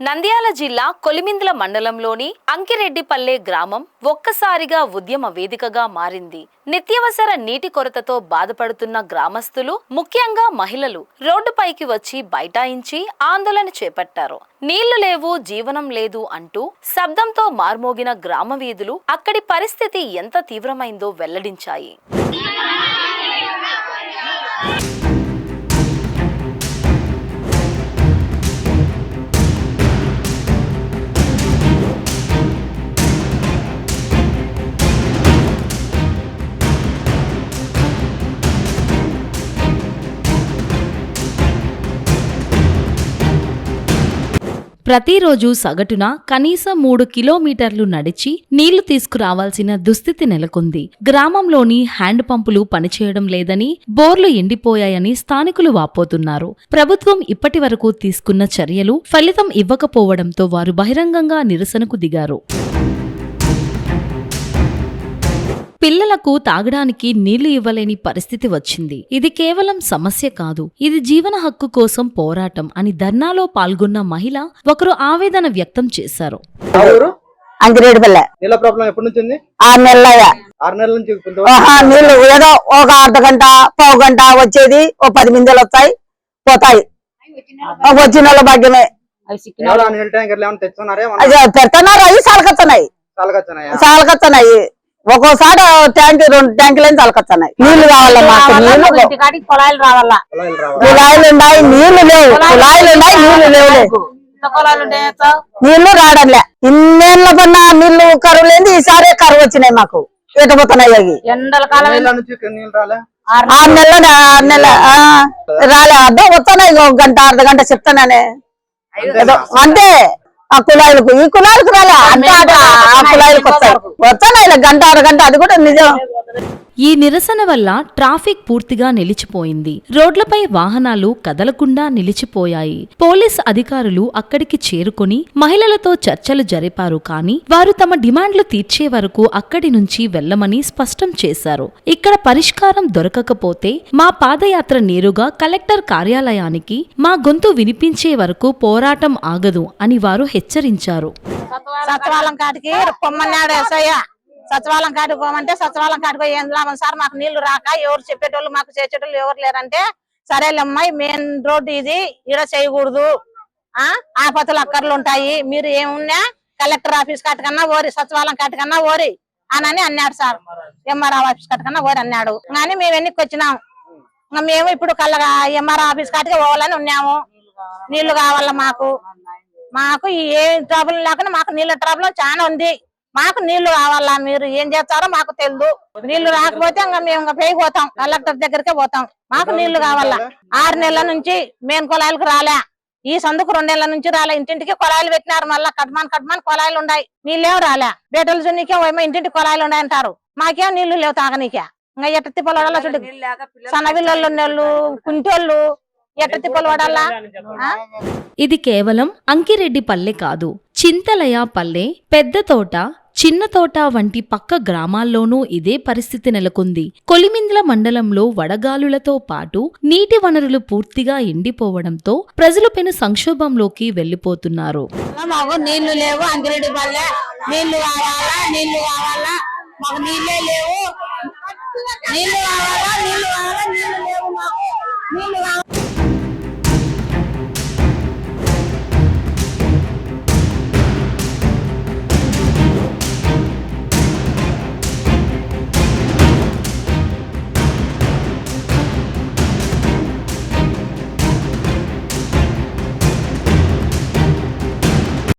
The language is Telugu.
నంద్యాల జిల్లా కొలిమింద్ల మండలంలోని అంకిరెడ్డిపల్లె గ్రామం ఒక్కసారిగా ఉద్యమ వేదికగా మారింది. నిత్యావసర నీటి కొరతతో బాధపడుతున్న గ్రామస్తులు, ముఖ్యంగా మహిళలు రోడ్డుపైకి వచ్చి బైఠాయించి ఆందోళన చేపట్టారు. నీళ్లు లేవు, జీవనం లేదు అంటూ శబ్దంతో మార్మోగిన గ్రామ వీధులు అక్కడి పరిస్థితి ఎంత తీవ్రమైందో వెల్లడించాయి. ప్రతిరోజు సగటున కనీసం 3 కిలోమీటర్లు నడిచి నీళ్లు తీసుకురావాల్సిన దుస్థితి నెలకొంది. గ్రామంలోని హ్యాండ్ పంపులు పనిచేయడం లేదని, బోర్లు ఎండిపోయాయని స్థానికులు వాపోతున్నారు. ప్రభుత్వం ఇప్పటి వరకు తీసుకున్న చర్యలు ఫలితం ఇవ్వకపోవడంతో వారు బహిరంగంగా నిరసనకు దిగారు. పిల్లలకు తాగడానికి నీళ్లు ఇవ్వలేని పరిస్థితి వచ్చింది. ఇది కేవలం సమస్య కాదు, ఇది జీవన హక్కు కోసం పోరాటం అని ధర్నాలో పాల్గొన్న మహిళ ఒకరు ఆవేదన వ్యక్తం చేశారు. నీళ్లు ఏదో ఒక అర్ధ గంట పావు గంట వచ్చేది, ఓ 10 మిందెలు వచ్చాయి పోతాయి. వచ్చిన వాళ్ళ భాగ్యమే. పెడుతున్నారు, అవి సాలకస్తున్నాయి. ఒక్కోసారి ట్యాంక్ 2 ట్యాంకులని చలకొస్తున్నాయి. నీళ్లు కావాలా మాకు, కుళాయిలు రావాలా, కుళాయిలు ఉన్నాయి, నీళ్లు లేవు, కుళాయిలు ఉన్నాయి, నీళ్లు లేవు, నీళ్లు రావడంలే. ఇన్నేళ్ల పన్న నీళ్లు కరువు లేదు, ఈసారి కరువు వచ్చినాయి మాకు. ఎటుపోతున్నాయి అవి 6 నెలలు రాలే. అద్దం వస్తున్నాయి, ఒక గంట అర్ధ గంట చెప్తాననే అంతే. ఆ కుళాయిలకు ఈ కుళాయిలకు రాలే, ఆ కుళాయిలకు వస్తాను ఇలా గంట అరగంట, అది కూడా నిజం. ఈ నిరసన వల్ల ట్రాఫిక్ పూర్తిగా నిలిచిపోయింది. రోడ్లపై వాహనాలు కదలకుండా నిలిచిపోయాయి. పోలీస్ అధికారులు అక్కడికి చేరుకుని మహిళలతో చర్చలు జరిపారు. కానీ వారు తమ డిమాండ్లు తీర్చే వరకు అక్కడి నుంచి వెళ్లమని స్పష్టం చేశారు. ఇక్కడ పరిష్కారం దొరకకపోతే మా పాదయాత్ర నేరుగా కలెక్టర్ కార్యాలయానికి మా గొంతు వినిపించే వరకు పోరాటం ఆగదు అని వారు హెచ్చరించారు. సచివాలయం కాడికి పోమంటే సచివాలయం కాడికి పోయి ఏం లాభం సార్, మాకు నీళ్లు రాక ఎవరు చెప్పేటోళ్ళు మాకు చేసేటోళ్ళు ఎవరు లేరంటే, సరేలేమ్మాయి మెయిన్ రోడ్డు ఇది, ఈడ చేయకూడదు, ఆపత్తులు అక్కర్లు ఉంటాయి, మీరు ఏమున్నా కలెక్టర్ ఆఫీస్ కాటికన్నా ఓరి, సచివాలయం కాటికన్నా ఓరి అని అన్నాడు సార్. ఎంఆర్ఓ ఆఫీస్ కాటికన్నా ఓరి అన్నాడు. కానీ మేము ఎన్నికి వచ్చినాం, మేము ఇప్పుడు ఎంఆర్ఓ ఆఫీస్ కాటికి పోవాలని ఉన్నాము. నీళ్లు కావాలా మాకు, మాకు ఏ ట్రబుల్ లేకుండా మాకు నీళ్ళ ట్రబుల్ చాలా ఉంది. మాకు నీళ్లు కావాలా, మీరు ఏం చేస్తారో మాకు తెలియదు. నీళ్లు రాకపోతే ఇంకా మేము పోయిపోతాం, కలెక్టర్ దగ్గరికే పోతాం. మాకు నీళ్లు కావాలా. 6 నెలల నుంచి మెయిన్ కుళాయిలకు రాలే, ఈ సందుకు 2 నెలల నుంచి రాలే. ఇంటింటికి కుళాయిలు పెట్టినారు, మళ్ళా కట్మాన్ కుళాయిలు ఉన్నాయి, నీళ్ళేం రాలే. బేటలు చున్నీకే ఇంటింటి కుళాయిలు ఉన్నాయి అంటారు, మాకేం నీళ్లు లేవు తాగనీకే. ఇంకా ఎట్ట తిప్పలు పడాలా చూడు, సన్నవిల్లు ఉన్నోళ్ళు, కుంటోళ్ళు ఎట్ట తిప్పలు పడాలా. ఇది కేవలం అంకిరెడ్డిపల్లె కాదు, చింతలయ పల్లె, పెద్ద తోట, చిన్న తోట వంటి పక్క గ్రామాల్లోనూ ఇదే పరిస్థితి నెలకొంది. కొలిమింద్ల మండలంలో వడగాలులతో పాటు నీటి వనరులు పూర్తిగా ఎండిపోవడంతో ప్రజలు పెను సంక్షోభంలోకి వెళ్లిపోతున్నారు. మాకు నీళ్లు లేవు, అంకిరెడ్డిపల్లె నీళ్లు కావాలా, నీళ్లు కావాలా, మాకు నీళ్ళే లేవు, నీళ్లు కావాలా, నీళ్లు కావాలా, నీళ్లు లేవు, మాకు నీళ్లు కావాలా.